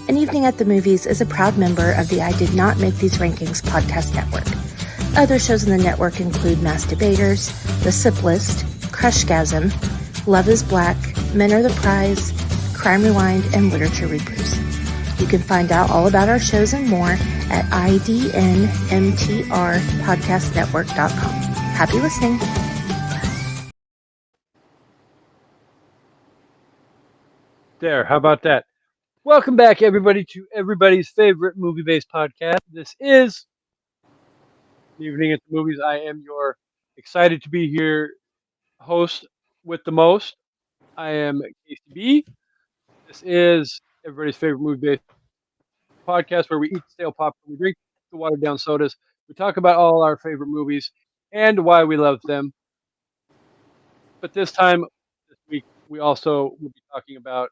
An Evening at the Movies is a proud member of the I Did Not Make These Rankings podcast network. Other shows in the network include Mass Debaters, The Sip List, Crushgasm, Love is Black, Men Are the Prize, Crime Rewind, and Literature Rebrews. You can find out all about our shows and more at idnmtrpodcastnetwork.com. Happy listening. There, how about that? Welcome back, everybody, to everybody's favorite movie-based podcast. This is Evening at the Movies. I am your excited to be here host with the most. I am KCB. This is everybody's favorite movie-based podcast where we eat stale popcorn, we drink the watered-down sodas, we talk about all our favorite movies and why we love them. But this week, we also will be talking about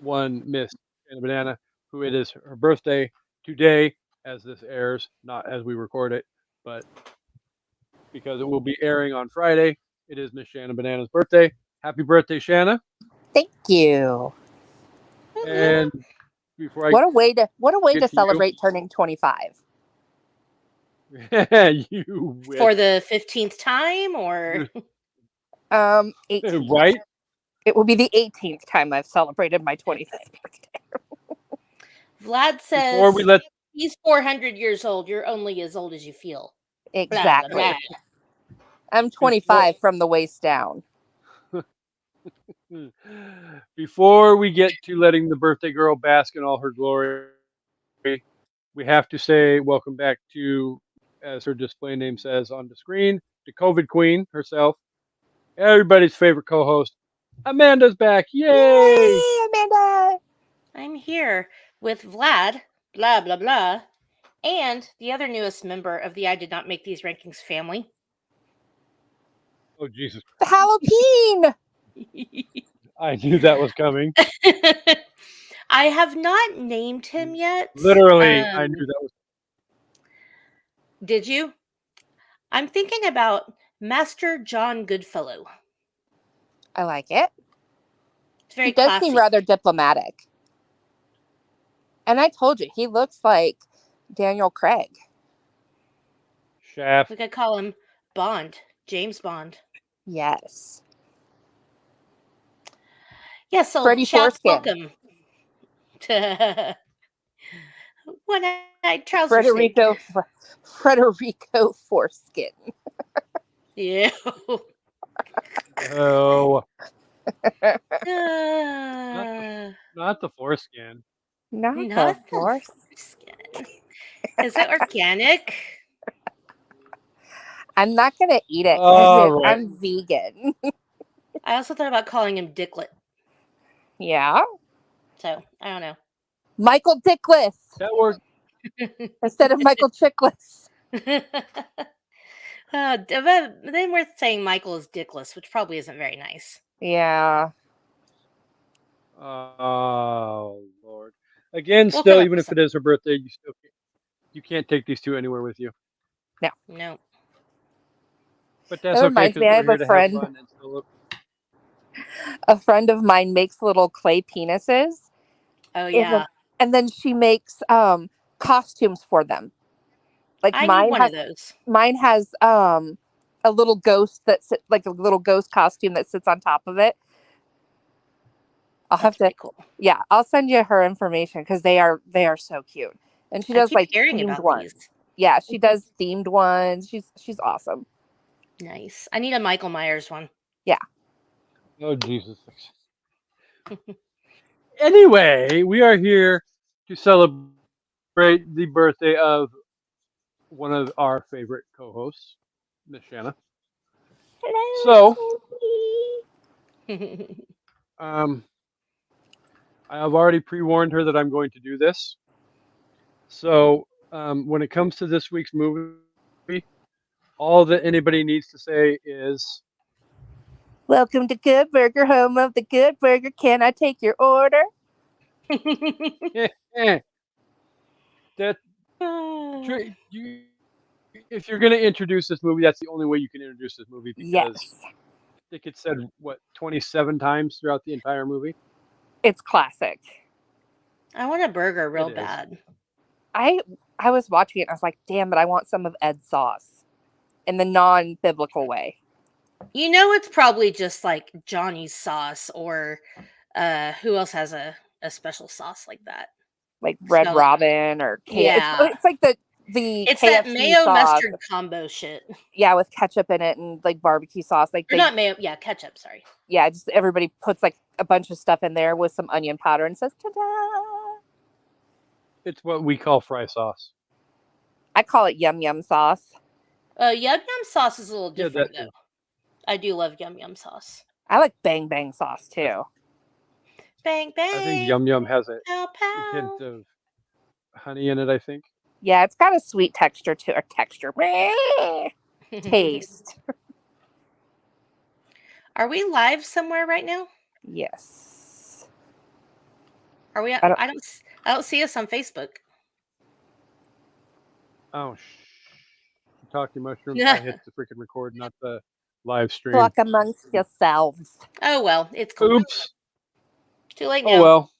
one Miss Shana Banana, who it is her birthday today as this airs, not as we record it, but because it will be airing on Friday. It is Miss Shana Banana's birthday. Happy birthday, Shana! Thank you. And before I What a way to get to celebrate turning 25. you wish. For the 15th time, or 18th. Right? It will be the 18th time I've celebrated my 25th birthday. Vlad says Before we let he's 400 years old. You're only as old as you feel. Exactly. Blah, blah, blah. I'm 25 from the waist down. Before we get to letting the birthday girl bask in all her glory, we have to say welcome back to, as her display name says on the screen, the COVID Queen herself, everybody's favorite co-host, Amanda's back. Yay! Amanda! I'm here with Vlad, blah, blah, blah, and the other newest member of the I Did Not Make These Rankings family. Oh, Jesus. Halloween! I knew that was coming. I have not named him yet. Literally, I knew that was. Did you? I'm thinking about Master John Goodfellow. I like it. It's very He does classy. seem rather diplomatic. And I told you, he looks like Daniel Craig. Shaft. We could call him Bond, James Bond. Yes. Yeah, so Freddie Shout, Foreskin. welcome to One-Eyed Trouser Snake. Frederico Foreskin. Yeah. Oh, Uh, not the foreskin. Not not the the foreskin. foreskin. Is it organic? I'm not going to eat it All because right. I'm vegan. I also thought about calling him Dicklet. Yeah. So, I don't know. Michael Dickless That worked. instead of Michael Chickless. Then we're saying Michael is Dickless, which probably isn't very nice. Yeah. Oh, Lord. Again, We'll still, come up even with if it is her birthday, you can't take these two anywhere with you. No. But that's That okay reminds because me, I we're have here a to friend. have fun and still look. A friend of mine makes little clay penises. Oh, yeah. And then she makes costumes for them. Like I need one of those. Mine has a little ghost like a little ghost costume that sits on top of it. That's pretty cool. Yeah, I'll send you her information because they are so cute. And she does keep like hearing themed about ones. these. Yeah, she does themed ones. She's awesome. Nice. I need a Michael Myers one. Yeah. Oh, Jesus. Anyway, we are here to celebrate the birthday of one of our favorite co-hosts, Miss Shana. Hello. I have already pre-warned her that I'm going to do this. So when it comes to this week's movie, all that anybody needs to say is, "Welcome to Good Burger, home of the Good Burger. Can I take your order?" that if you're going to introduce this movie, that's the only way you can introduce this movie because Yes. I think it's said 27 times throughout the entire movie. It's classic. I want a burger real It is. bad. I was watching it and I was like, damn, but I want some of Ed's sauce in the non-biblical way. You know, it's probably just like Johnny's sauce, or who else has a special sauce like that? Like Red Smell it. Robin or Yeah. it's like the It's that KFC mayo sauce. mustard combo shit. Yeah, with ketchup in it and like barbecue sauce. Like Or not mayo, yeah, ketchup, sorry. yeah, just everybody puts like a bunch of stuff in there with some onion powder and says ta-da. It's what we call fry sauce. I call it yum yum sauce. Yum yum sauce is a little Yeah, different that too. though. I do love yum yum sauce. I like bang bang sauce too. Bang bang. I think Yum Yum has a Pow hint pow. of honey in it, I think. Yeah, it's got a sweet texture to or texture. Taste. Are we live somewhere right now? Yes. Are we? I don't- I don't see us on Facebook. Oh, talking mushrooms. I hit the freaking record, not the live stream. Talk amongst yourselves. Oh well, it's cool. Oops. Too late Oh now. well.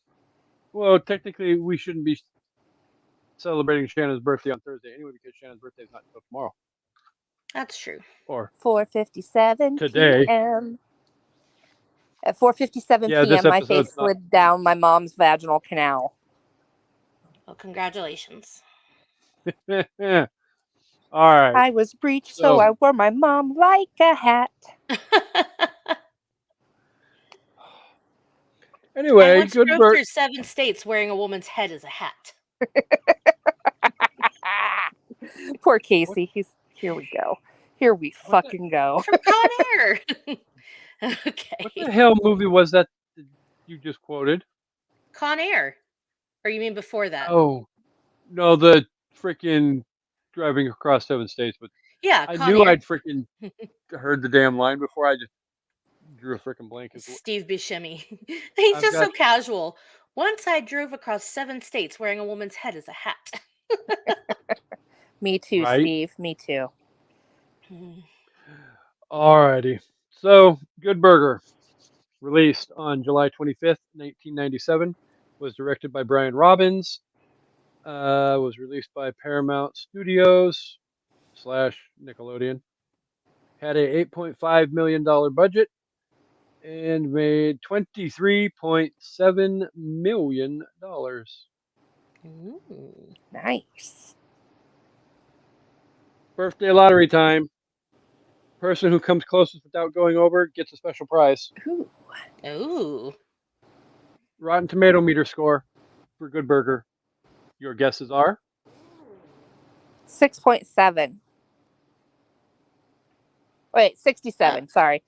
Well, technically, we shouldn't be celebrating Shannon's birthday on Thursday anyway, because Shannon's birthday is not until tomorrow That's true. or 4:57 today. p.m. At 4:57 Yeah, this p.m., my episode's face not. slid down my mom's vaginal canal. Well, congratulations. All right. I was breached, so I wore my mom like a hat. I Anyway, once good drove bird. through 7 states wearing a woman's head as a hat. Poor Casey. Here we go. Here we What the- fucking go. From Con Air. Okay. What the hell movie was that you just quoted? Con Air. Or you mean before that? Oh, no, the freaking driving across 7 states. But Yeah, I Con knew Air. I'd freaking heard the damn line before. I just drew a freaking blank. Steve Buscemi. He's I've just so got- casual. Once I drove across 7 states wearing a woman's head as a hat. Me too, Right? Steve. Me too. Alrighty. So, Good Burger, released on July 25th, 1997, was directed by Brian Robbins, was released by Paramount Studios / Nickelodeon, had a $8.5 million budget, and made $23.7 million. Ooh. Nice. Birthday lottery time. Person who comes closest without going over gets a special prize. Ooh. Ooh. Rotten Tomato meter score for Good Burger. Your guesses are? 6.7. Wait, 67. Sorry.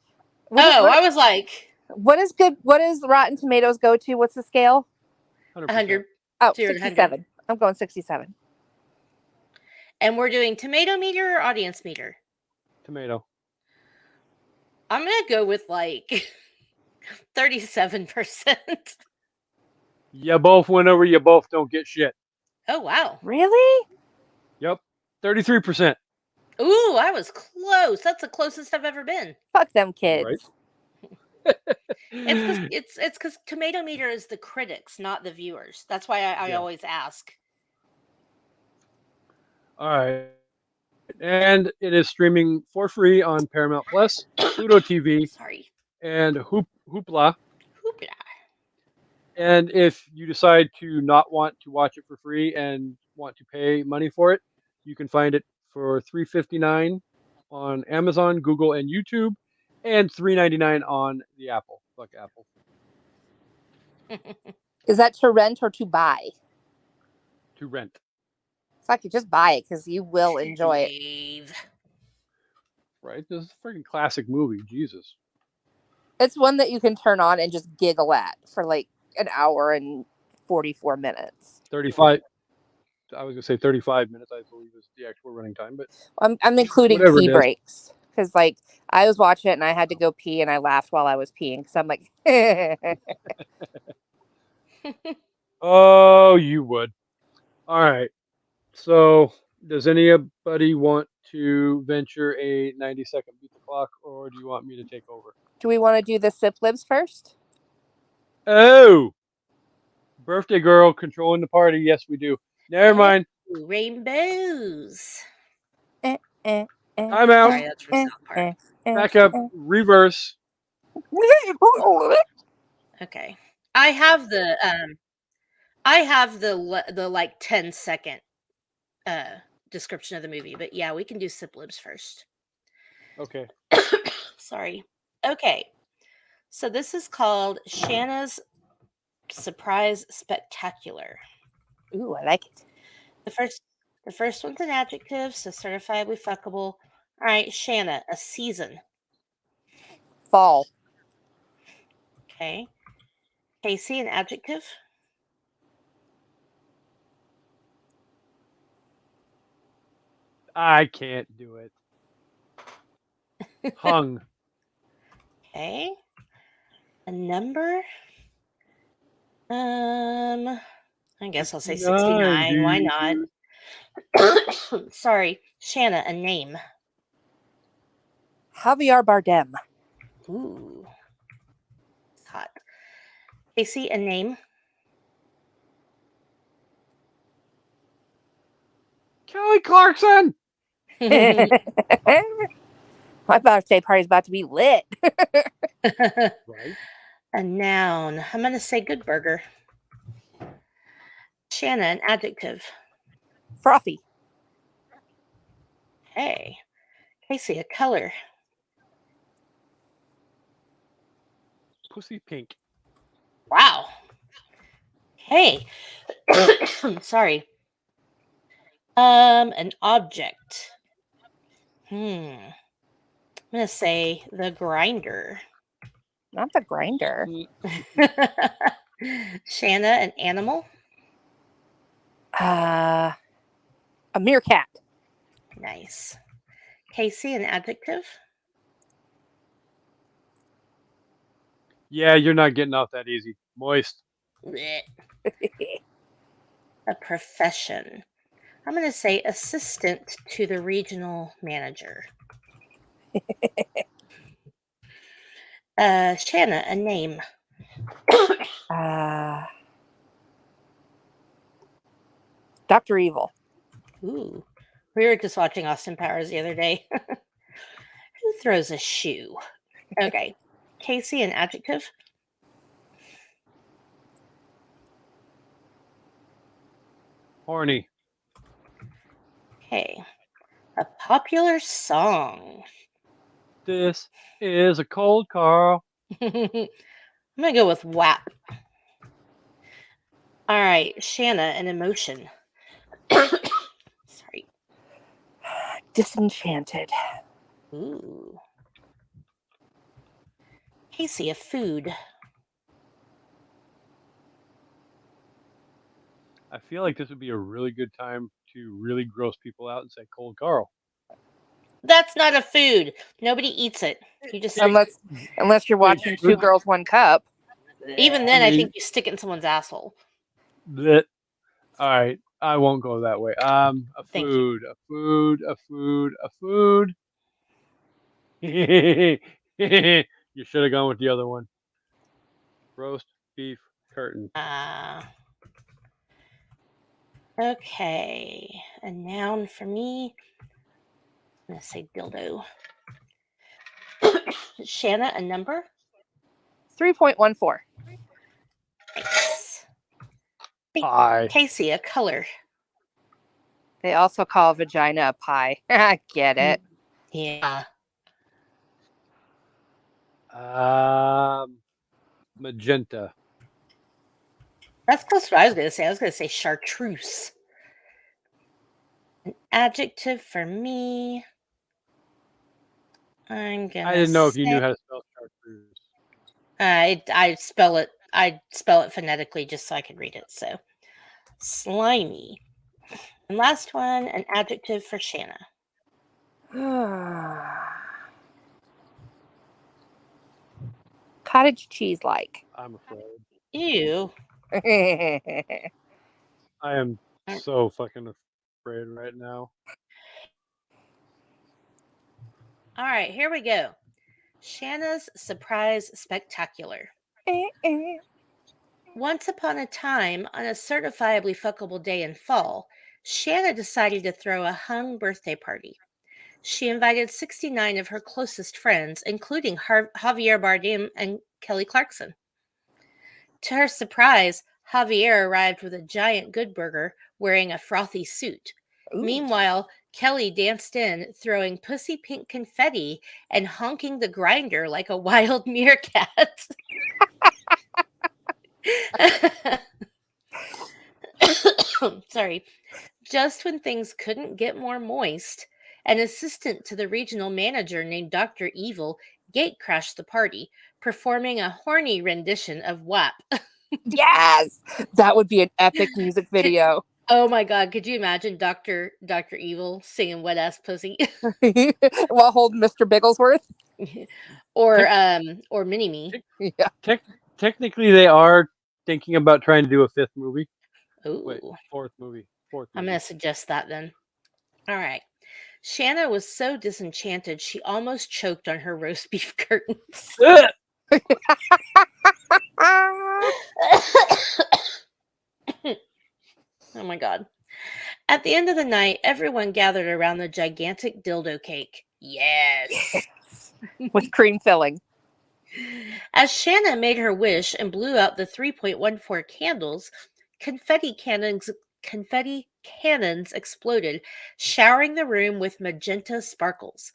I was like What is good? What does Rotten Tomatoes go to? What's the scale? 100%. 100. Oh, 0 to 100. 67. I'm going 67. And we're doing tomato meter or audience meter? Tomato. I'm going to go with like 37%. You both went over, you both don't get shit. Oh, wow. Really? Yep. 33%. Ooh, I was close. That's the closest I've ever been. Fuck them kids. Right. It's because tomato meter is the critics, not the viewers. That's why I Yeah. always ask. All right. And it is streaming for free on Paramount Plus, Pluto TV, Sorry. and Hoopla. Hoopla. And if you decide to not want to watch it for free and want to pay money for it, you can find it for $3.59 on Amazon, Google, and YouTube, and $3.99 on the Apple. Fuck Apple. Is that to rent or to buy? To rent. So I could just buy it because you will enjoy it. Dave. Right? This is a freaking classic movie. Jesus. It's one that you can turn on and just giggle at for like an hour and 44 minutes. 35. I was going to say 35 minutes, I believe, is the actual running time. But I'm including whatever pee it is. breaks because like I was watching it and I had to go pee and I laughed while I was peeing because I'm like, Oh, you would. All right. So, does anybody want to venture a 90-second beat the clock, or do you want me to take over? do we want to do the sip libs first? Oh, Birthday girl controlling the party. Yes, we do. Never mind. Ooh, rainbows. I'm out. Sorry, that's from South Park. Back up. Reverse. Okay. I have the like 10-second description of the movie, but yeah, we can do sip libs first. Okay. Sorry. Okay. So this is called Shana's Surprise Spectacular. Ooh, I like it. The first one's an adjective, so certifiably fuckable. All right, Shana, a season. Fall. Okay. Casey, an adjective. I can't do it. Hung. Okay. A number. I guess I'll say 69, 69. Why dude. not? Sorry. Shana, a name. Javier Bardem. Ooh. Hot. Casey, a name. Kelly Clarkson. My birthday party's about to be lit. Right. A noun. I'm going to say good burger. Shana, an adjective. Frothy. Hey. Casey, a color. Pussy pink. Wow. Hey. Sorry. An object. I'm gonna say the grinder. Not the grinder. Shana, an animal. A meerkat. Nice. Casey, an adjective. Yeah, you're not getting off that easy. Moist. Blech. A profession. I'm gonna say assistant to the regional manager. Shana, a name. Dr. Evil. Ooh. We were just watching Austin Powers the other day. Who throws a shoe? Okay. Casey, an adjective. Horny. Okay. A popular song. This is a cold Carl. I'm gonna go with WAP. All right, Shana, an emotion. Sorry. Disenchanted. Ooh. Casey, a food. I feel like this would be a really good time to really gross people out and say cold Carl. That's not a food. Nobody eats it. You just Unless you're Wait, watching Two Girls, One Cup. even then, I think you stick it in someone's asshole. Blech. All right, I won't go that way. A Thank you. food, a food, a food, a food. You should have gone with the other one. Roast beef curtain. Okay. A noun for me. I'm gonna say dildo. Shana, a number. 3.14. Nice. Pie. Casey, a color. They also call vagina a pie. I get it. Yeah. Magenta. That's close to what I was gonna say. I was gonna say chartreuse. An adjective for me. I'm gonna. I didn't know if you knew how to spell chartreuse. I spell it phonetically just so I could read it. So slimy. And last one, an adjective for Shana. Cottage cheese like. I'm afraid. Ew. I am so fucking afraid right now. All right, here we go. Shana's surprise spectacular. Once upon a time, on a certifiably fuckable day in fall, Shanna decided to throw a hung birthday party. She invited 69 of her closest friends, including Javier Bardem and Kelly Clarkson. To her surprise, Javier arrived with a giant Good Burger wearing a frothy suit. Ooh. Meanwhile, Kelly danced in, throwing pussy pink confetti and honking the grinder like a wild meerkat. Sorry. Just when things couldn't get more moist, an assistant to the regional manager named Dr. Evil gate crashed the party, performing a horny rendition of WAP. Yes, that would be an epic music video. Oh my god, could you imagine Dr. Evil singing Wet Ass Pussy? While holding Mr. Bigglesworth. or Mini Me. Yeah. Technically, they are thinking about trying to do a fifth movie. Wait, Ooh. fourth movie. I'm going to suggest that then. All right. Shanna was so disenchanted she almost choked on her roast beef curtains. Oh my god. At the end of the night, everyone gathered around the gigantic dildo cake. Yes. With cream filling. As Shanna made her wish and blew out the 3.14 candles, confetti cannons exploded, showering the room with magenta sparkles.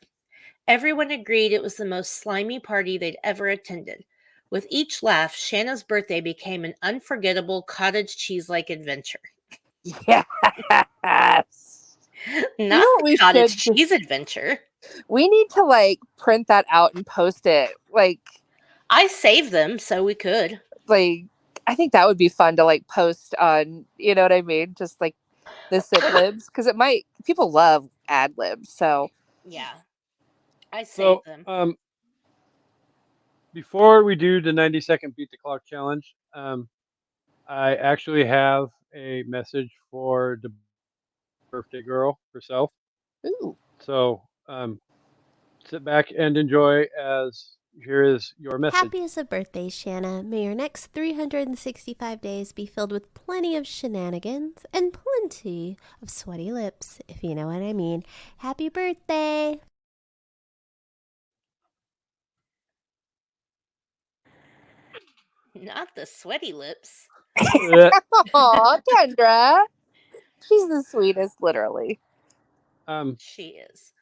Everyone agreed it was the most slimy party they'd ever attended. With each laugh, Shanna's birthday became an unforgettable cottage cheese-like adventure. Yes. Not what we the cottage should do? cheese adventure. We need to like print that out and post it. Like I saved them, so we could. I think that would be fun to like post on, you know what I mean? Just like the Sid libs. Because people love ad libs. So Yeah. I saved them. Before we do the 90-second beat the clock challenge, I actually have a message for the birthday girl herself. Ooh. So sit back and enjoy as here is your message. Happiest of birthdays, Shanna. May your next 365 days be filled with plenty of shenanigans and plenty of sweaty lips, if you know what I mean. Happy birthday! Not the sweaty lips. Aw, Kendra. She's the sweetest, literally. She is.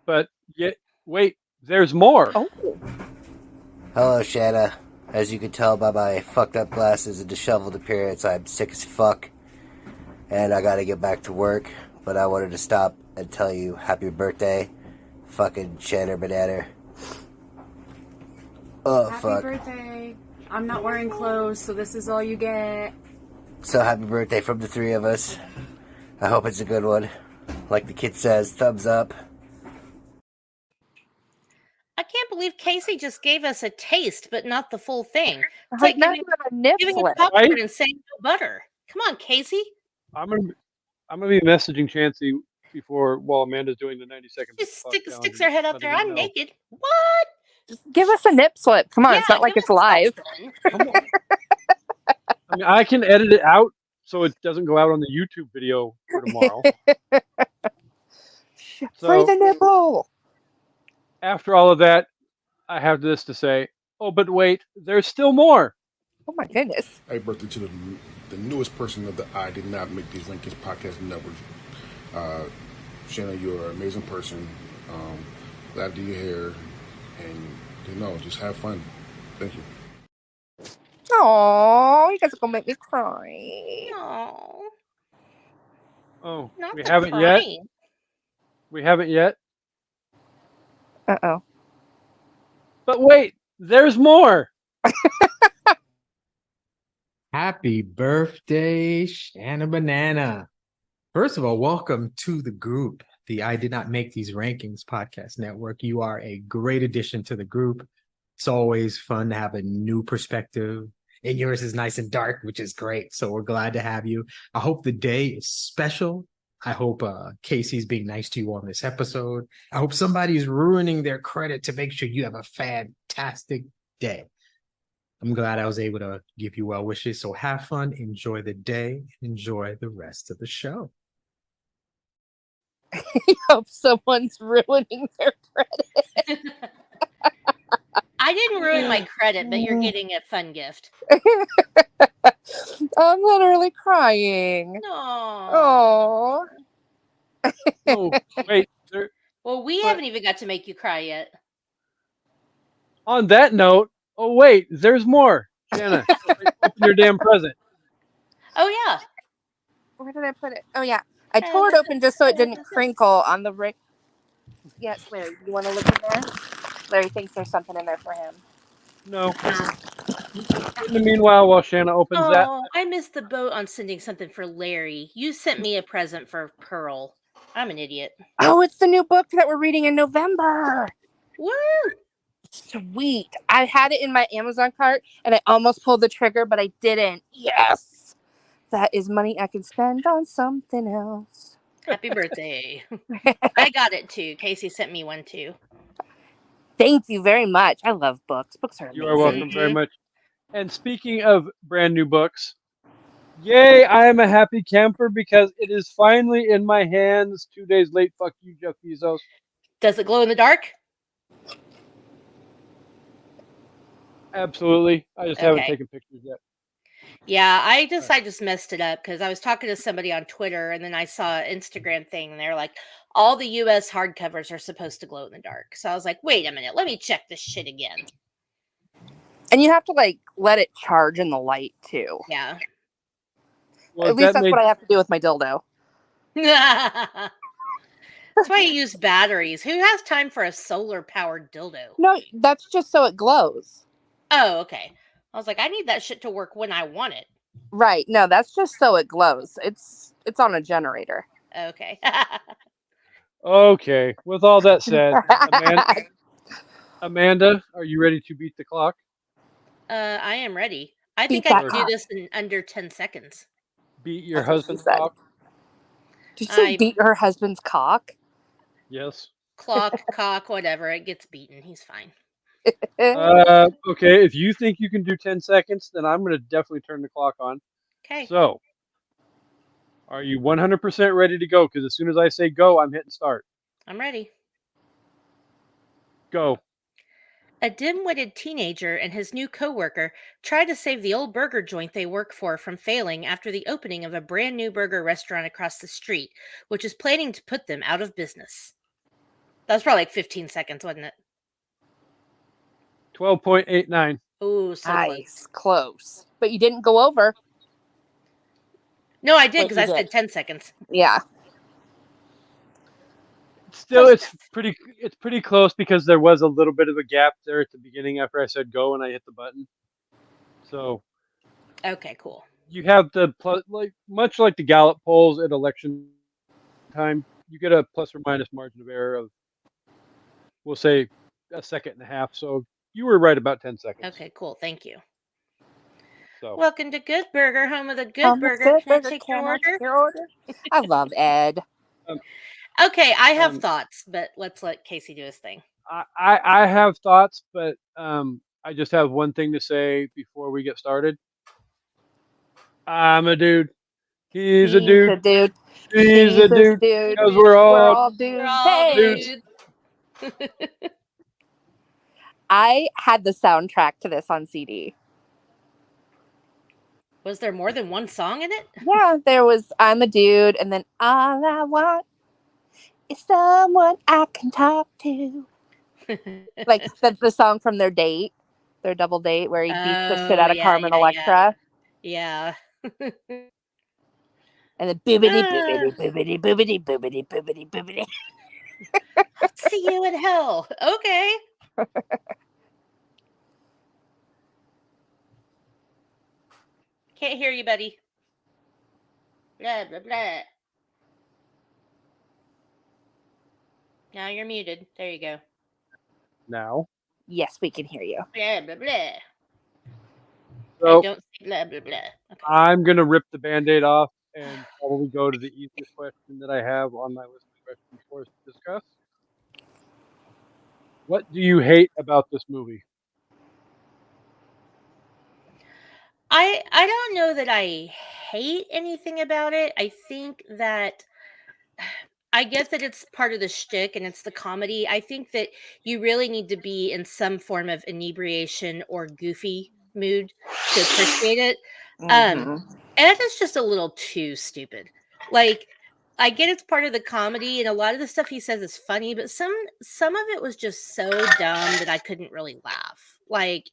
But yet, wait, there's more. Oh. Hello, Shana. As you can tell by my fucked up glasses and disheveled appearance, I'm sick as fuck. And I gotta get back to work. But I wanted to stop and tell you happy birthday. Fucking Shana Banana. Oh, happy fuck. birthday. I'm not wearing clothes, so this is all you get. So happy birthday from the three of us. I hope it's a good one. Like the kid says, thumbs up. I can't believe Casey just gave us a taste, but not the full thing. It's Like like not giving even a nip us slip. popcorn Right? and saying no butter. Come on, Casey. I'm gonna be messaging Chansey while Amanda's doing the 90-second beat Just the clock challenge. sticks her head out letting there. her I'm know. naked. What? Give us a nip slip. Come on, Yeah, it's not like give it's us live. something. Come on. I mean, I can edit it out so it doesn't go out on the YouTube video for tomorrow. Free So the nipple. after all of that, I have this to say. Oh, but wait, there's still more. Oh my goodness. Happy birthday to the newest person of the I Did Not Make These Rankings podcast network. Shanna, you're an amazing person. Glad to do your hair. And, just have fun. Thank you. Oh, you guys are gonna make me cry. No, Oh, not we the haven't yet. crying. We haven't yet. Uh-oh. But wait, there's more. Happy birthday, Shana Banana. First of all, welcome to the group, the I Did Not Make These Rankings podcast network. You are a great addition to the group. It's always fun to have a new perspective. And yours is nice and dark, which is great. So we're glad to have you. I hope the day is special. I hope Casey's being nice to you on this episode. I hope somebody's ruining their credit to make sure you have a fantastic day. I'm glad I was able to give you well wishes. So have fun, enjoy the day, enjoy the rest of the show. I hope someone's ruining their credit. I didn't ruin my credit, but you're getting a fun gift. I'm literally crying. No. Oh, wait. There, Well, we but haven't even got to make you cry yet. on that note, oh wait, there's more. Shanna, open your damn present. Oh yeah. Where did I put it? Oh yeah, I tore it open just so it didn't crinkle on the ring. Yes, Larry. You want to look in there? Larry thinks there's something in there for him. No. In the meanwhile, while Shanna opens that, Oh, I missed the boat on sending something for Larry. You sent me a present for Pearl. I'm an idiot. Oh, it's the new book that we're reading in November. Woo! Sweet. I had it in my Amazon cart and I almost pulled the trigger, but I didn't. Yes. That is money I can spend on something else. Happy birthday. I got it too. Casey sent me one too. Thank you very much. I love books. Books are you are amazing. welcome very much. And speaking of brand new books, yay, I am a happy camper because it is finally in my hands. 2 days late. Fuck you, Jeff Bezos. Does it glow in the dark? Absolutely. I just haven't Okay. taken pictures yet. Yeah, I just messed it up because I was talking to somebody on Twitter and then I saw an Instagram thing and they're like, all the US hardcovers are supposed to glow in the dark. So I was like, wait a minute, let me check this shit again. And you have to like let it charge in the light too. Yeah. Well, At least that's what I have to do with my dildo. That's why you use batteries. Who has time for a solar powered dildo? No, that's just so it glows. Oh, okay. I was like, I need that shit to work when I want it. Right. No, that's just so it glows. It's on a generator. Okay. Okay. With all that said, Amanda, are you ready to beat the clock? I am ready. I Beat think I that can do clock. this in under 10 seconds. Beat your That's what she husband's said. clock? Did you say I beat her husband's cock? Yes. clock, cock, whatever. It gets beaten. He's fine. Okay. If you think you can do 10 seconds, then I'm going to definitely turn the clock on. Okay. So, are you 100% ready to go? Because as soon as I say go, I'm hitting start. I'm ready. Go. A dim-witted teenager and his new coworker try to save the old burger joint they work for from failing after the opening of a brand new burger restaurant across the street, which is planning to put them out of business. That was probably like 15 seconds, wasn't it? 12.89. Oh, so Nice. Close. But you didn't go over. No, I did Wait, because you I did. said 10 seconds. Yeah. Still, Close it's pretty close because there was a little bit of a gap there at the beginning after I said go and I hit the button. So Okay, cool. you have the plus, like much like the Gallup polls at election time, you get a plus or minus margin of error of, we'll say, a second and a half. So you were right about 10 seconds. Okay, cool. Thank you. So Welcome to Good Burger, home of the Good Burger. Can I take your order? I love Ed. Okay, I have thoughts, but let's let Casey do his thing. I have thoughts, but I just have one thing to say before we get started. I'm a dude. He's a dude. She's a dude. Because we're all dudes. We're all dudes. dudes. I had the soundtrack to this on CD. Was there more than one song in it? Yeah, there was I'm a dude, and then all I want is someone I can talk to. Like the song from their date, their double date, where he beats the shit out of Carmen Electra. Yeah. And then boobity, boobity, boobity, boobity, boobity, boobity, boobity. I'll see you in hell. Okay. Can't hear you, buddy. Blah, blah, blah. Now you're muted. There you go. Now. Yes, we can hear you. Blah, blah, blah. So I don't say blah, blah, blah. Okay. I'm going to rip the Band-Aid off and probably go to the easiest question that I have on my list of questions for us to discuss. What do you hate about this movie? I don't know that I hate anything about it. I think that I get that it's part of the shtick and it's the comedy. I think that you really need to be in some form of inebriation or goofy mood to appreciate it. Um, Hmm. and that is just a little too stupid. Like, I get it's part of the comedy, and a lot of the stuff he says is funny, but some of it was just so dumb that I couldn't really laugh. Like,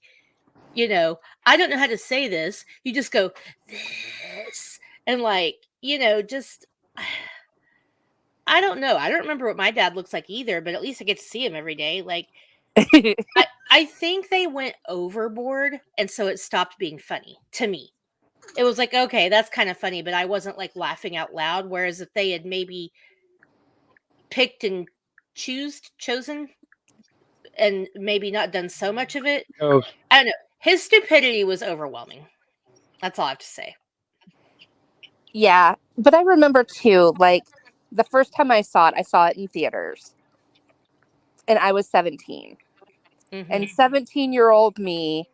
I don't know how to say this. You just go this, and like, just I don't know. I don't remember what my dad looks like either, but at least I get to see him every day. Like, I think they went overboard, and so it stopped being funny to me. It was like, okay, that's kind of funny, but I wasn't like laughing out loud. Whereas if they had maybe picked and chosen and maybe not done so much of it, Oh, I don't know. His stupidity was overwhelming. That's all I have to say. Yeah, but I remember too, like the first time I saw it in theaters, and I was 17. And Hmm. 17-year-old me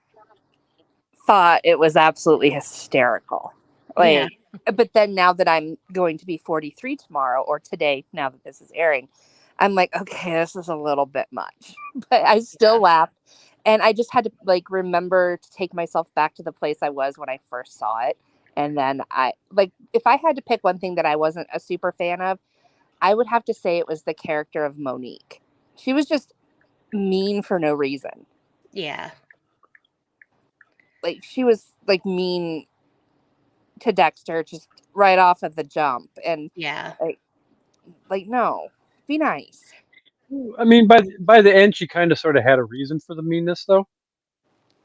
thought it was absolutely hysterical. Yeah. Like, but then now that I'm going to be 43 tomorrow or today, now that this is airing, I'm like, okay, this is a little bit much. But I still Yeah. laughed. And I just had to like remember to take myself back to the place I was when I first saw it. And then I like if I had to pick one thing that I wasn't a super fan of, I would have to say it was the character of Monique. She was just mean for no reason. Yeah. Like she was like mean to Dexter just right off of the jump, and Yeah. like no, be nice. I mean, by the end, she kind of sort of had a reason for the meanness, though.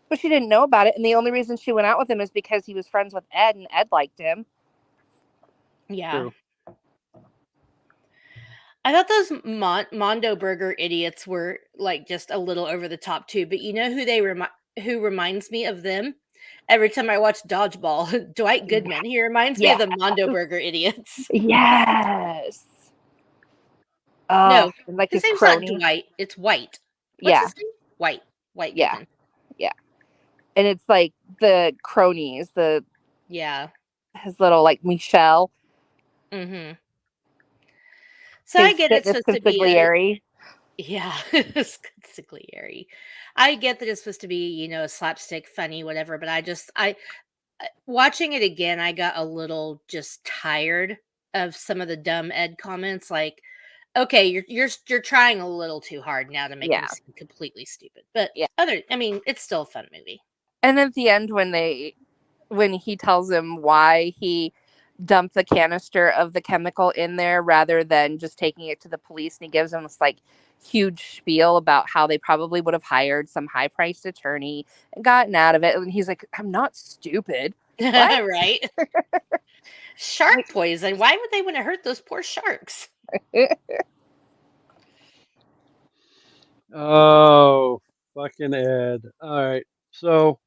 But she didn't know about it, and the only reason she went out with him is because he was friends with Ed, and Ed liked him. Yeah. True. I thought those Mondo Burger idiots were like just a little over the top too. But you know who reminds me of them? Every time I watch Dodgeball, Dwight Goodman. He reminds me of Yeah. the Mondo Burger idiots. Yes. No, And like his his name's not cronies. Dwight. It's White. What's Yeah, his name? White. White yeah, Goodman. yeah. And it's like the cronies, the Yeah. his little like Michelle, Mm-hmm. So I his get it's fitness supposed to be a consigliere. yeah, it's consigliere. I get that it's supposed to be a slapstick, funny, whatever. But I watching it again, I got a little just tired of some of the dumb Ed comments. Like, okay, you're trying a little too hard now to make him Yeah, seem completely stupid. But yeah. I mean, it's still a fun movie. And at the end, when he tells him why he dumped the canister of the chemical in there rather than just taking it to the police, and he gives him this like huge spiel about how they probably would have hired some high priced attorney and gotten out of it, and he's like, I'm not stupid. What? Right? Shark poison. Why would they want to hurt those poor sharks? Oh, fucking Ed. All right. So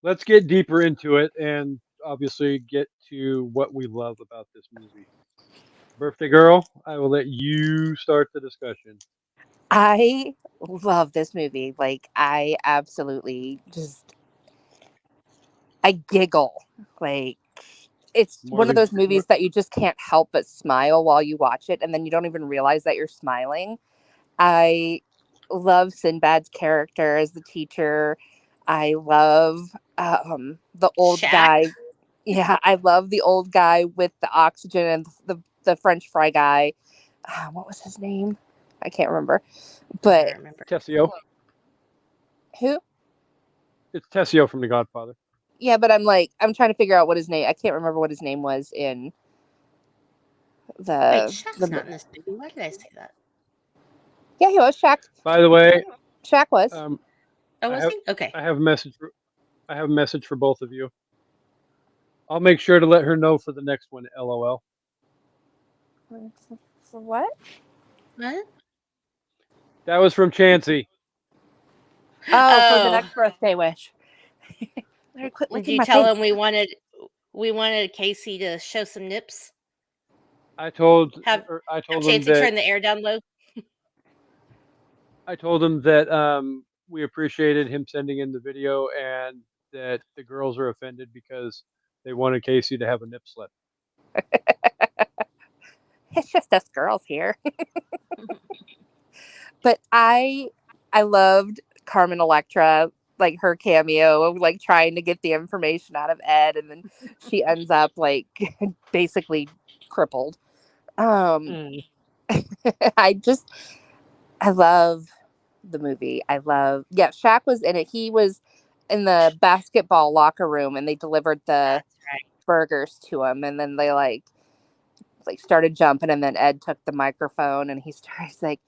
let's get deeper into it and obviously get to what we love about this movie. Birthday Girl, I will let you start the discussion. I love this movie. Like, I absolutely just, I giggle. Like, it's More one of the those more, movies that you just can't help but smile while you watch it, and then you don't even realize that you're smiling. I love Sinbad's character as the teacher. I love the old Shaq. guy. Yeah, I love the old guy with the oxygen and the French fry guy. What was his name? I can't remember. I But don't remember. Tessio. who? It's Tessio from The Godfather. Yeah, but I'm trying to figure out what his name. I can't remember what his name was in Wait, the Shaq's the. not in this movie. Why did I say that? Yeah, he was Shaq. By the way, Shaq was. um, Oh, I was have he? Okay. I have a message for both of you. I'll make sure to let her know for the next one. LOL. For what? What? That was from Chansey. Oh, for the Oh, next birthday wish. Larry, quit did licking you my tell face. him we wanted Casey to show some nips? I told Have I have told him Chancey that turn the air down low? we appreciated him sending in the video, and that the girls are offended because they wanted Casey to have a nip slip. It's just us girls here. But I loved Carmen Electra, like her cameo of like trying to get the information out of Ed, and then she ends up like basically crippled. Um, Mm. I just I love the movie. I love yeah. Shaq was in it. He was in the basketball locker room, and they delivered the That's right. burgers to him, and then they like started jumping, and then Ed took the microphone, and he starts like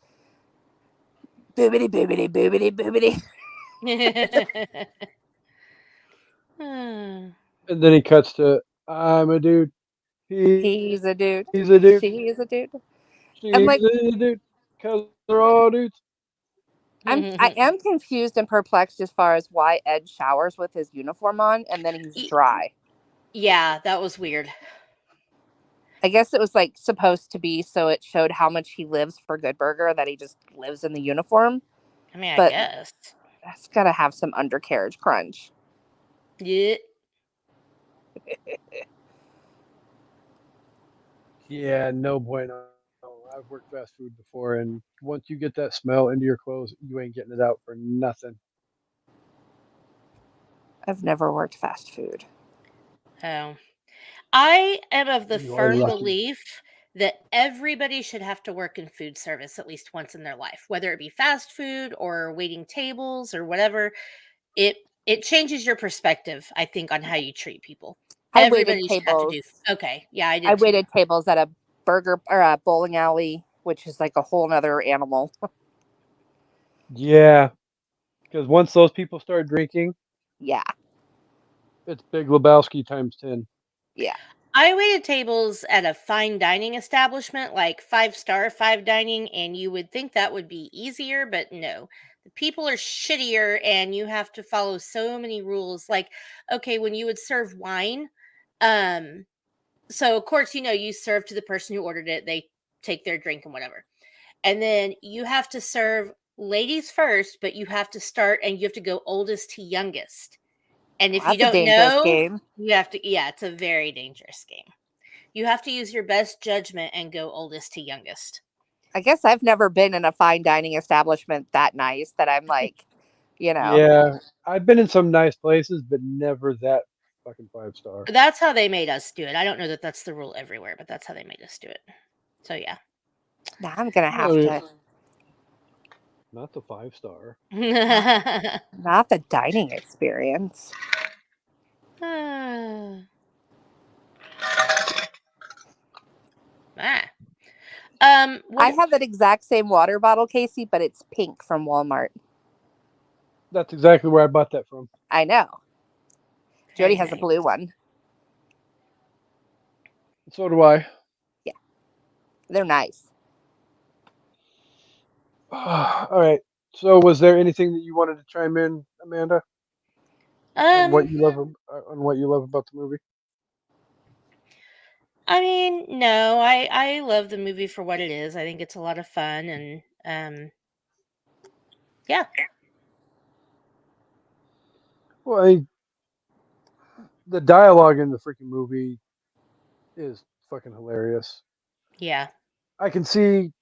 boobity boobity boobity boobity. Hmm. And then he cuts to, I'm a dude. He's a He's dude. a dude. She's a dude. She's I'm a like, dude. Because they're all dudes. I am confused and perplexed as far as why Ed showers with his uniform on and then he's Y- dry. yeah, that was weird. I guess it was like supposed to be so it showed how much he lives for Good Burger that he just lives in the uniform, I mean, I but guess. that's gotta have some undercarriage crunch. Yeah. Yeah, no bueno. I've worked fast food before, and once you get that smell into your clothes, you ain't getting it out for nothing. I've never worked fast food. Oh. I am of the You are firm lucky. belief that everybody should have to work in food service at least once in their life, whether it be fast food or waiting tables or whatever. It it changes your perspective, I think, on how you treat people. I waited Everybody should have to do. tables. Okay, yeah, I I did too. waited tables at a burger or a bowling alley, which is like a whole nother animal. Yeah, because once those people start drinking, Yeah. it's Big Lebowski times 10. Yeah. I waited tables at a fine dining establishment, like five-star five dining, and you would think that would be easier, but no. The people are shittier and you have to follow so many rules. Like, okay, when you would serve wine, um, so of course, you serve to the person who ordered it, they take their drink and whatever. And then you have to serve ladies first, but you have to start and you have to go oldest to youngest. And Well, if you that's a don't dangerous know, game. you have to, yeah, it's a very dangerous game. You have to use your best judgment and go oldest to youngest. I guess I've never been in a fine dining establishment that nice that I'm like, you know, Yeah, I've been in some nice places, but never that fucking 5 star. That's how they made us do it. I don't know that that's the rule everywhere, but that's how they made us do it. So yeah. now I'm gonna No, have to not the 5 star. not not the dining experience. Ah. I What have that exact same water bottle, Casey, but it's pink from Walmart. That's exactly where I bought that from. I know. Jody very has a nice. blue one. So do I. Yeah, they're nice. All right. So, was there anything that you wanted to chime in, Amanda, on what Um, you love on what you love about the movie? I mean, no, I love the movie for what it is. I think it's a lot of fun and yeah. Well, the dialogue in the freaking movie is fucking hilarious. Yeah. I can see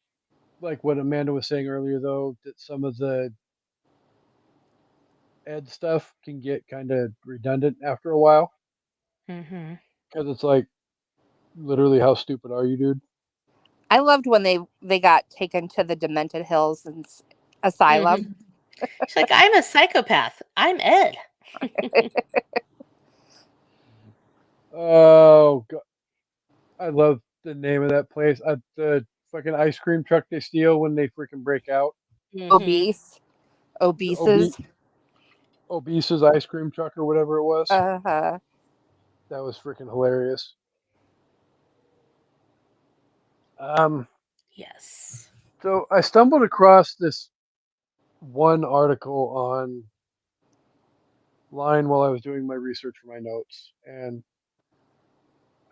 like what Amanda was saying earlier, though, that some of the Ed stuff can get kind of redundant after a while Mhm. because it's like literally, how stupid are you, dude? I loved when they got taken to the Demented Hills and Asylum. Mhm. She's like, "I'm a psychopath. I'm Ed." Oh god, I love the name of that place. The fucking ice cream truck they steal when they freaking break out. Mhm. Obese, The obeses. Obese's ice cream truck or whatever it was. Uh-huh. That was freaking hilarious. Um, Yes. so I stumbled across this one article online while I was doing my research for my notes, and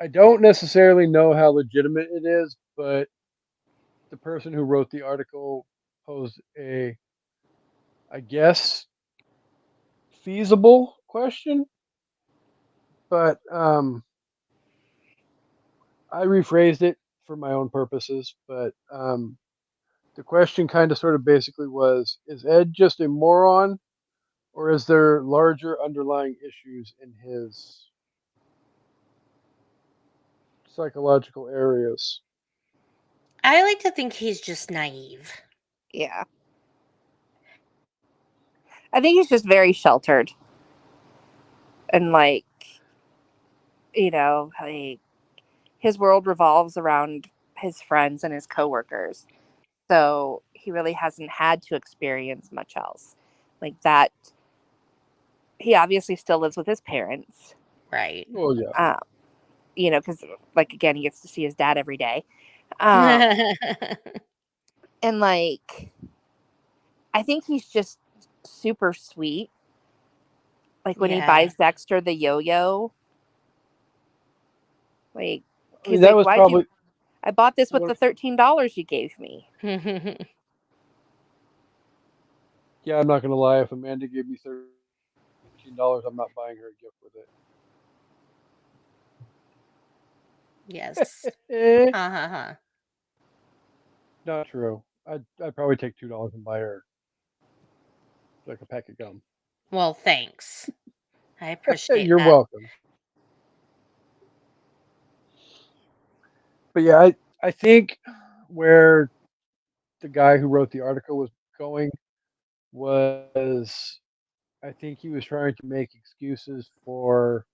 I don't necessarily know how legitimate it is, but the person who wrote the article posed a, I guess, feasible question, but I rephrased it for my own purposes. But the question kind of sort of basically was: is Ed just a moron, or is there larger underlying issues in his psychological areas? I like to think he's just naive. Yeah. I think he's just very sheltered. And like, like his world revolves around his friends and his coworkers. So he really hasn't had to experience much else. Like that, he obviously still lives with his parents. Right. Oh yeah. Because like again, he gets to see his dad every day. Um, and like, I think he's just super sweet. Like when he Yeah. buys Dexter the yo-yo, like I mean, he's that like, was "Why'd you? probably I bought this with one. the $13 you gave me." Yeah, I'm not gonna lie. If Amanda gave me $13, I'm not buying her a gift with Yes. it. Ha ha ha. Not true. I'd probably take $2 and buy her like a pack of gum. Well, thanks. I appreciate You're that. welcome. But yeah, I think where the guy who wrote the article was going was I think he was trying to make excuses for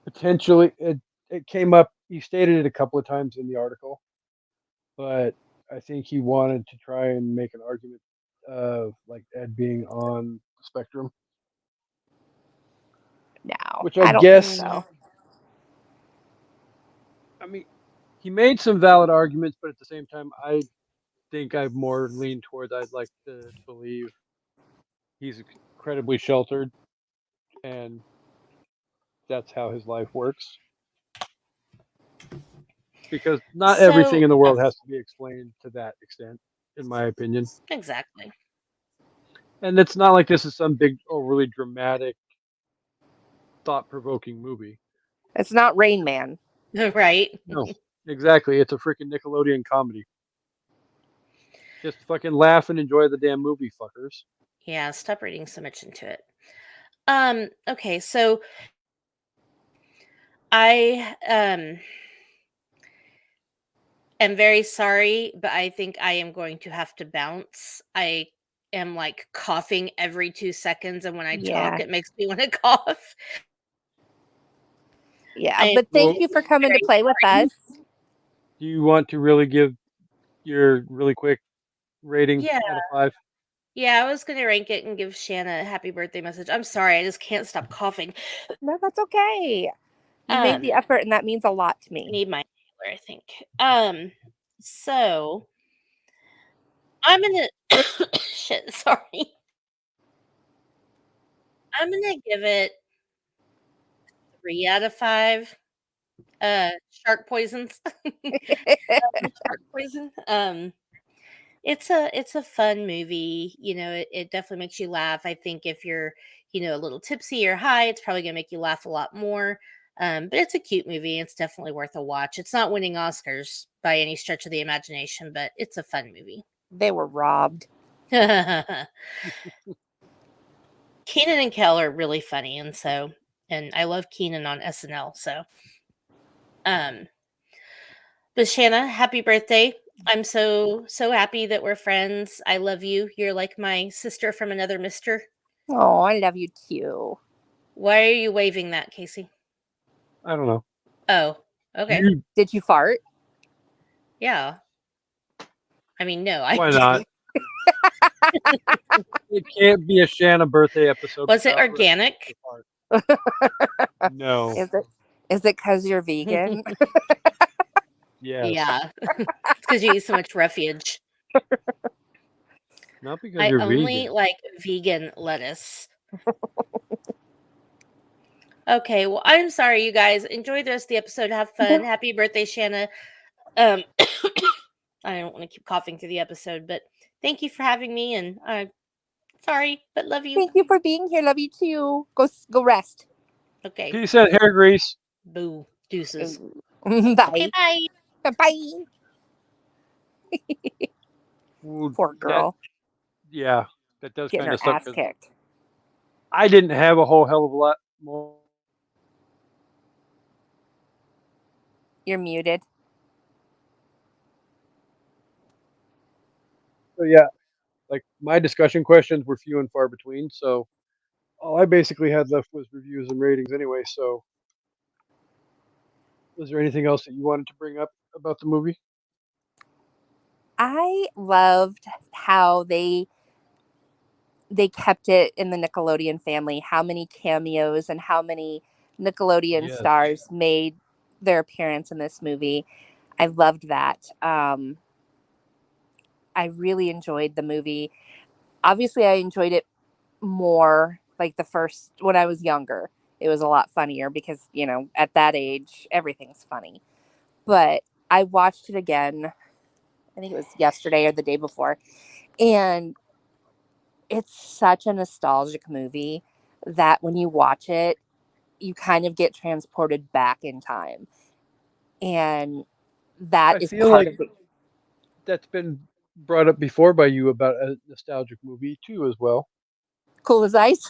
potentially it came up he stated it a couple of times in the article, but I think he wanted to try and make an argument of like Ed being on the spectrum, No, which I I don't think guess so. I mean he made some valid arguments, but at the same time I think I more lean towards I'd like to believe he's incredibly sheltered and that's how his life works because not everything So, in the world has to be explained to that extent in my opinion. exactly. And it's not like this is some big overly dramatic thought-provoking movie. It's not Rain Man. Right. No. Exactly, it's a freaking Nickelodeon comedy. Just fucking laugh and enjoy the damn movie, fuckers. Yeah, stop reading so much into it. Okay, so I am very sorry, but I think I am going to have to bounce. I am like coughing every 2 seconds, and when I talk Yeah. it makes me want to cough. Yeah. I am But thank Well, you for coming to very play with sorry. us. do you want to really give your really quick rating Yeah. out of 5? Yeah, I was going to rank it and give Shanna a happy birthday message. I'm sorry, I just can't stop coughing. No, that's okay. You made the Um effort, and that means a lot to I me. need my inhaler, I think. So I'm gonna shit, sorry. I'm gonna give it 3 out of 5. Shark poisons. Shark poison. It's a fun movie. It definitely makes you laugh. I think if you're, a little tipsy or high, it's probably gonna make you laugh a lot more. But it's a cute movie. It's definitely worth a watch. It's not winning Oscars by any stretch of the imagination, but it's a fun movie. They were robbed. Keenan and Kel are really funny, and I love Keenan on SNL. Um, but Shanna, happy birthday! I'm so happy that we're friends. I love you. You're like my sister from another mister. Oh, I love you too. Why are you waving that, Casey? I don't know. Oh, okay, You Did you fart? yeah. I mean, no, I why not? didn't. It can't be a Shanna birthday episode Was it without reference to organic? fart. No. Is it? Is it because you're vegan? Yes. Yeah, it's because you eat so much refuge. Not because I you're only vegan. like vegan lettuce. Okay, well, I'm sorry, you guys. Enjoy the rest of the episode. Have fun. Happy birthday, Shanna. Um, I don't want to keep coughing through the episode, but thank you for having me, and Sorry, but love you. Thank you for being here. Love you too. Go rest. Okay. Peace and hair grease. Boo. Deuces. Okay, Bye. bye. Bye. Ooh, Poor that girl yeah, that does getting kind her of suck ass because kicked. I didn't have a whole hell of a lot more. You're muted. So yeah, like my discussion questions were few and far between. So all I basically had left was reviews and ratings anyway. So was there anything else that you wanted to bring up about the movie? I loved how they kept it in the Nickelodeon family. How many cameos and how many Nickelodeon Yes. stars made their appearance in this movie. I loved that. I really enjoyed the movie. Obviously, I enjoyed it more like the first when I was younger. It was a lot funnier because, at that age, everything's funny. But I watched it again, I think it was yesterday or the day before, and it's such a nostalgic movie that when you watch it, you kind of get transported back in time. And that I is feel part like of the that's been brought up before by you about a nostalgic movie too, as well. Cool as Ice.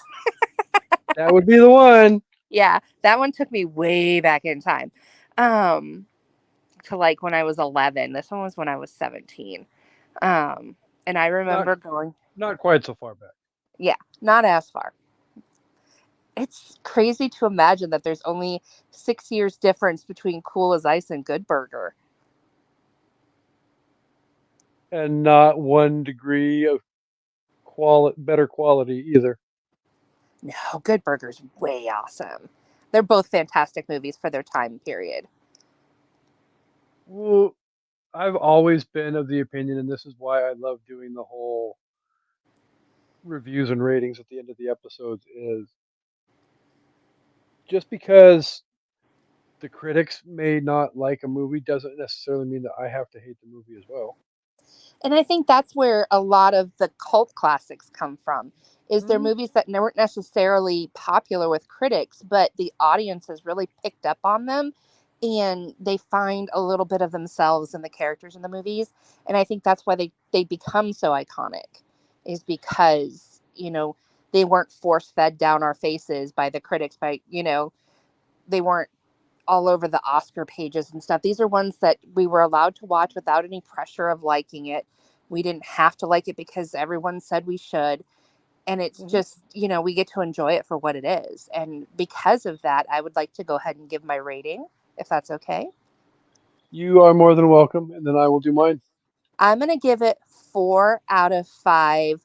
That would be the one. Yeah, that one took me way back in time. Um, to like when I was 11. This one was when I was 17. Um, and I Not remember going, not quite so far back. yeah, not as far. It's crazy to imagine that there's only 6 years difference between Cool as Ice and Good Burger. And not 1 degree of better quality either. No, Good Burger's way awesome. They're both fantastic movies for their time period. Well, I've always been of the opinion, and this is why I love doing the whole reviews and ratings at the end of the episodes, is just because the critics may not like a movie doesn't necessarily mean that I have to hate the movie as well. And I think that's where a lot of the cult classics come from. Is they're Hmm. movies that weren't necessarily popular with critics, but the audience has really picked up on them and they find a little bit of themselves in the characters in the movies. And I think that's why they become so iconic, is because, they weren't force fed down our faces by the critics, they weren't all over the Oscar pages and stuff. These are ones that we were allowed to watch without any pressure of liking it. We didn't have to like it because everyone said we should. And it's Hmm. just, we get to enjoy it for what it is. And because of that, I would like to go ahead and give my rating, if that's okay. You are more than welcome, and then I will do mine. I'm going to give it 4 out of 5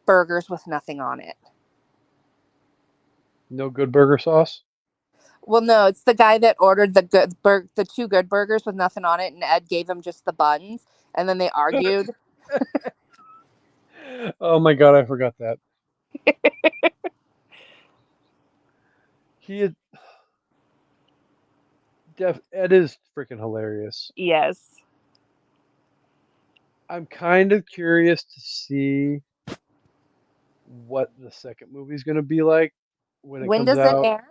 burgers with nothing on it. No good burger sauce. Well, no, it's the guy that ordered the two good burgers with nothing on it, and Ed gave him just the buns, and then they argued. Oh my god, I forgot that. He is Ed is freaking hilarious. Yes. I'm kind of curious to see what the second movie is going to be like when it When comes does it out. air?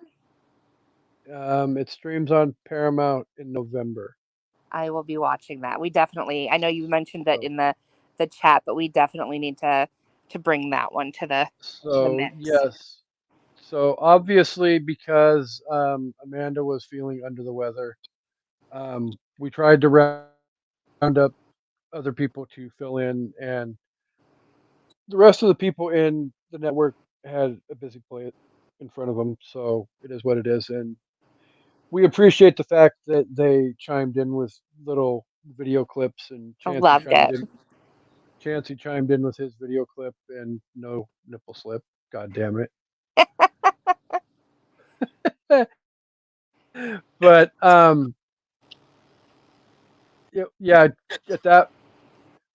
It streams on Paramount in November. I will be watching that. We definitely. I know you mentioned it So, in the chat, but we definitely need to bring that one to the so mix. yes. So obviously, because Amanda was feeling under the weather, we tried to round up other people to fill in, and the rest of the people in the network had a busy plate in front of them. So it is what it is, and we appreciate the fact that they chimed in with little video clips, and I loved it. Chancey chimed in with his video clip, and no nipple slip. God damn it! But yeah, at that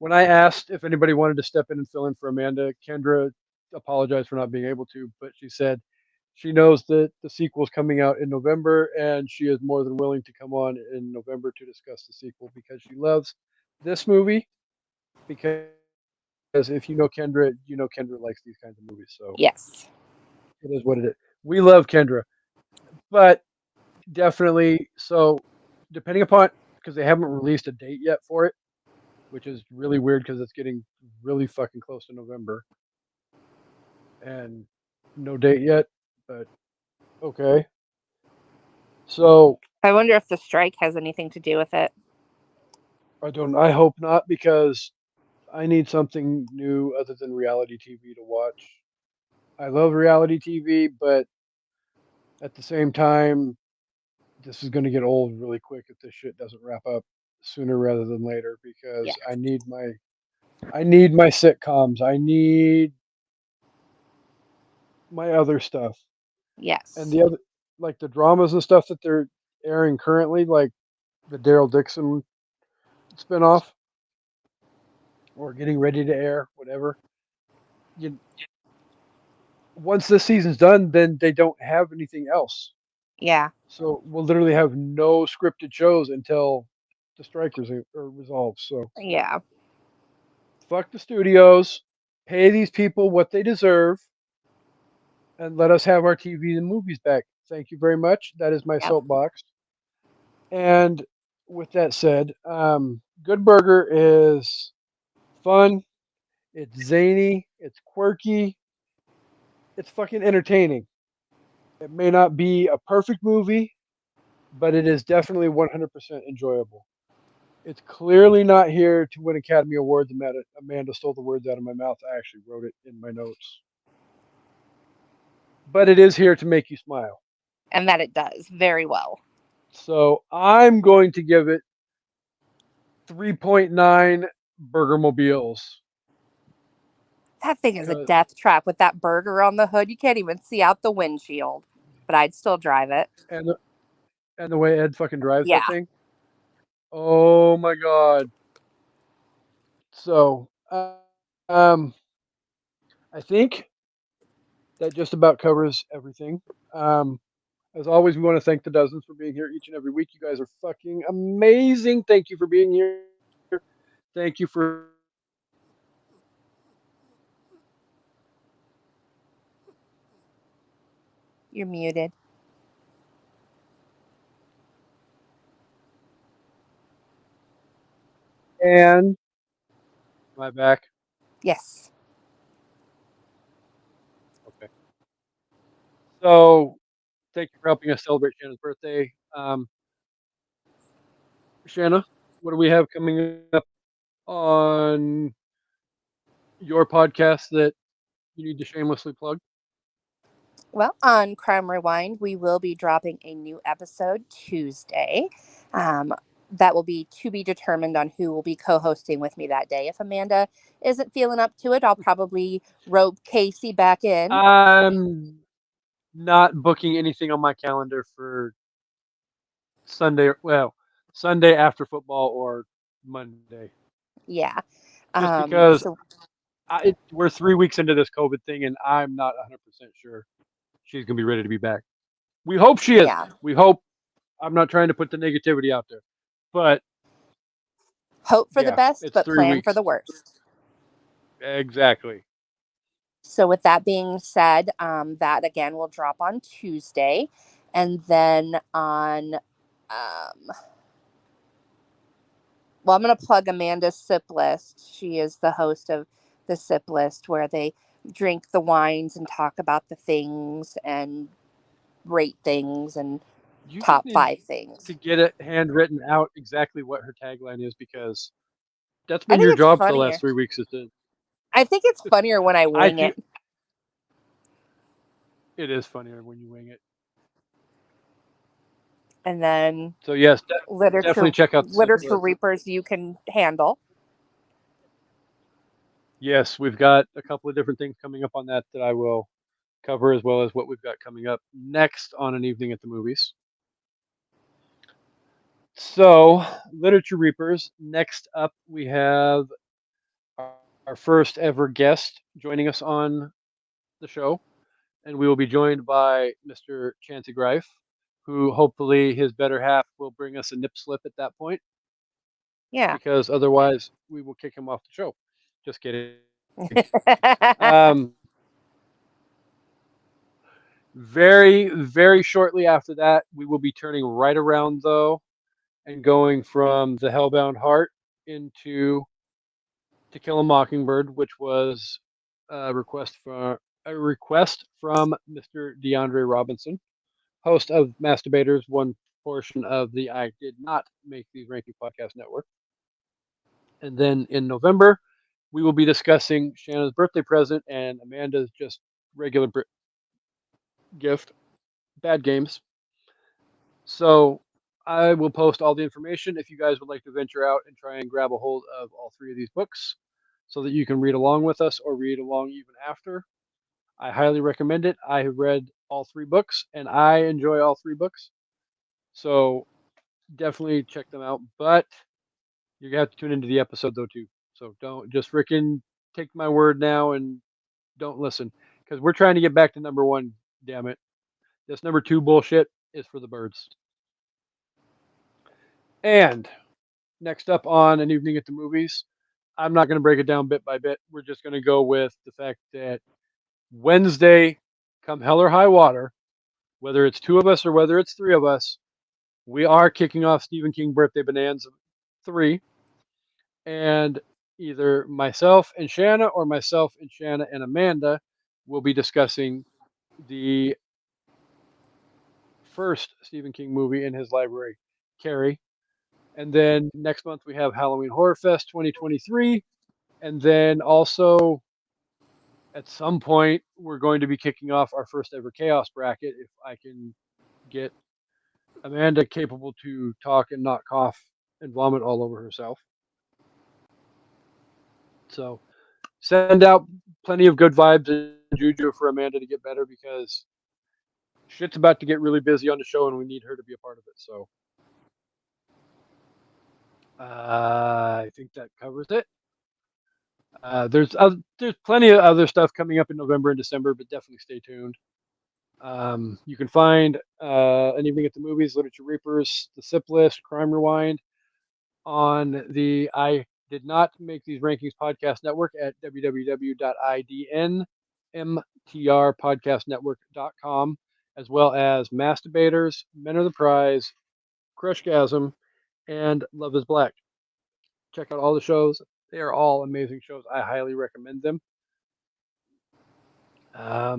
when I asked if anybody wanted to step in and fill in for Amanda, Kendra apologized for not being able to, but she said she knows that the sequel is coming out in November, and she is more than willing to come on in November to discuss the sequel because she loves this movie because if you know Kendra, you know Kendra likes these kinds of movies. So Yes. it is what it is. We love Kendra, but definitely. So depending upon because they haven't released a date yet for it, which is really weird because it's getting really fucking close to November and no date yet. But okay, so I wonder if the strike has anything to do with it. I don't. I hope not because I need something new other than reality TV to watch. I love reality TV, but at the same time, this is going to get old really quick if this shit doesn't wrap up sooner rather than later Yeah. because I need my sitcoms. I need my other stuff. And Yes. the other like the dramas and stuff that they're airing currently like the Daryl Dixon spinoff or getting ready to air whatever. You once this season's done, then they don't have anything else. Yeah. So we'll literally have no scripted shows until the strikers are resolved. So Yeah. fuck the studios, pay these people what they deserve, and let us have our TV and movies back. Thank you very much. That is my Yep. soapbox. And with that said, Good Burger is fun. It's zany. It's quirky. It's fucking entertaining. It may not be a perfect movie, but it is definitely 100% enjoyable. It's clearly not here to win Academy Awards. Amanda stole the words out of my mouth. I actually wrote it in my notes. But it is here to make you smile. And that it does very well. So I'm going to give it 3.9 Burgermobiles That thing is a because death trap with that burger on the hood. You can't even see out the windshield, but I'd still drive it. and the, and the way Ed fucking drives that Yeah. thing. Oh my god. So I think that just about covers everything. Um, as always, we want to thank the dozens for being here each and every week. You guys are fucking amazing. Thank you for being here. Thank you for You're muted. and my back. Yes. Okay. So thank you for helping us celebrate Shanna's birthday. Shanna, what do we have coming up on your podcast that you need to shamelessly plug? Well, on Crime Rewind, we will be dropping a new episode Tuesday. Um, that will be to be determined on who will be co hosting with me that day. If Amanda isn't feeling up to it, I'll probably rope Casey back in. I'm not booking anything on my calendar for Sunday. Well, Sunday after football or Monday, Yeah. just because So, we're 3 weeks into this COVID thing, and I'm not 100% sure she's gonna be ready to be back. We hope she is. yeah. We hope. I'm not trying to put the negativity out there, but Hope for the yeah, best, it's but three plan for weeks the worst. exactly. So, with that being said, that again will drop on Tuesday. And then on, well, I'm going to plug Amanda's Sip List. She is the host of the Sip List, where they drink the wines and talk about the things and rate things and You just top need five to things. get it handwritten out exactly what her tagline is because that's I been think your it's job for the last funnier. 3 weeks. Is to I think it's funnier when I I wing feel it. it is funnier when you wing it. And then So yes, definitely literature check out the sip literature list. reapers you can handle. Yes, we've got a couple of different things coming up on that I will cover as well as what we've got coming up next on an evening at the movies. So, Literature Reapers. Next up, we have our first ever guest joining us on the show, and we will be joined by Mr. Chancey Greif, who hopefully his better half will bring us a nip slip at that point, Yeah. because otherwise we will kick him off the show. Just kidding. Um, very, very shortly after that, we will be turning right around though and going from the Hellbound Heart into To Kill a Mockingbird, which was a request from Mr. DeAndre Robinson, host of Masturbators, one portion of the I Did Not Make These Ranking Podcast Network. And then in November, we will be discussing Shanna's birthday present and Amanda's just regular gift, Bad Games. So I will post all the information if you guys would like to venture out and try and grab a hold of all three of these books so that you can read along with us or read along even after. I highly recommend it. I have read all three books and I enjoy all three books. So definitely check them out. But you're gonna have to tune into the episode though too. So don't just freaking take my word now and don't listen because we're trying to get back to number one. Damn it, this number two bullshit is for the birds. And next up on An Evening at the Movies, I'm not going to break it down bit by bit. We're just going to go with the fact that Wednesday, come hell or high water, whether it's two of us or whether it's three of us, we are kicking off Stephen King Birthday Bonanza 3. And either myself and Shanna or myself and Shanna and Amanda will be discussing the first Stephen King movie in his library, Carrie. And then next month we have Halloween Horror Fest 2023. And then also at some point we're going to be kicking off our first ever chaos bracket if I can get Amanda capable to talk and not cough and vomit all over herself. So send out plenty of good vibes and juju for Amanda to get better because shit's about to get really busy on the show and we need her to be a part of it. So I think that covers it. There's plenty of other stuff coming up in November and December, but definitely stay tuned. You can find An Evening at the Movies, Literature Reapers, The Sip List, Crime Rewind on the I Did Not Make These Rankings podcast network at www.idnmtrpodcastnetwork.com, as well as Masturbators, Men Are the Prize, Crushgasm, and Love is Black. Check out all the shows. They are all amazing shows. I highly recommend them. I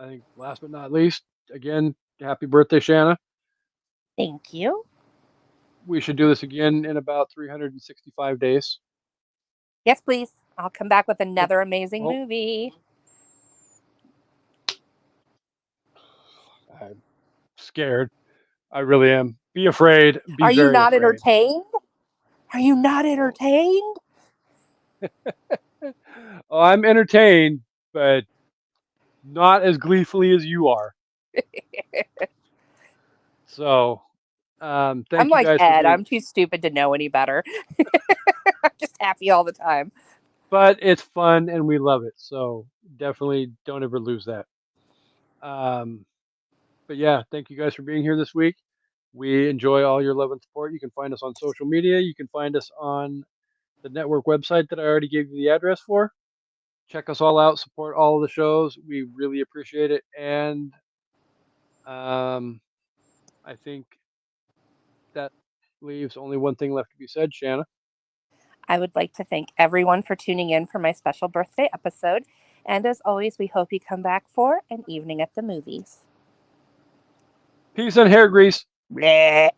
think last but not least, again, happy birthday, Shanna. Thank you. We should do this again in about 365 days. Yes, please. I'll come back with another amazing Oh. movie. I'm scared. I really am. Be afraid. Be Are you very not afraid. entertained? Are you not entertained? Oh, I'm entertained, but not as gleefully as you are. So, I'm thank you like guys for Ed. being. I'm too stupid to know any better. I'm just happy all the time. But it's fun and we love it. So definitely don't ever lose that. But yeah, thank you guys for being here this week. We enjoy all your love and support. You can find us on social media. You can find us on the network website that I already gave you the address for. Check us all out. Support all of the shows. We really appreciate it. And I think that leaves only one thing left to be said, Shanna. I would like to thank everyone for tuning in for my special birthday episode. And as always, we hope you come back for An Evening at the Movies. Peace and hair grease. Bleh.